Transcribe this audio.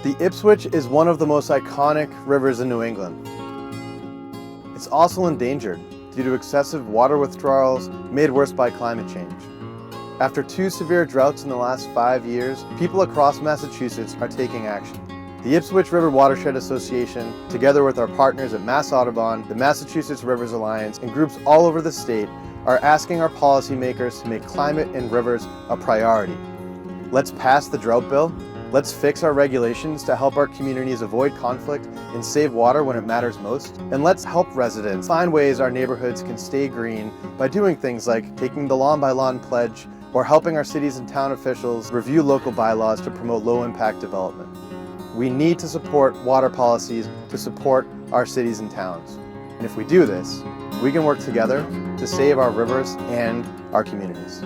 The Ipswich is one of the most iconic rivers in New England. It's also endangered due to excessive water withdrawals made worse by climate change. After 2 severe droughts in the last 5 years, people across Massachusetts are taking action. The Ipswich River Watershed Association, together with our partners at Mass Audubon, the Massachusetts Rivers Alliance, and groups all over the state, are asking our policymakers to make climate and rivers a priority. Let's pass the drought bill. Let's fix our regulations to help our communities avoid conflict and save water when it matters most. And let's help residents find ways our neighborhoods can stay green by doing things like taking the Lawn by Lawn pledge or helping our cities and town officials review local bylaws to promote low-impact development. We need to support water policies to support our cities and towns. And if we do this, we can work together to save our rivers and our communities.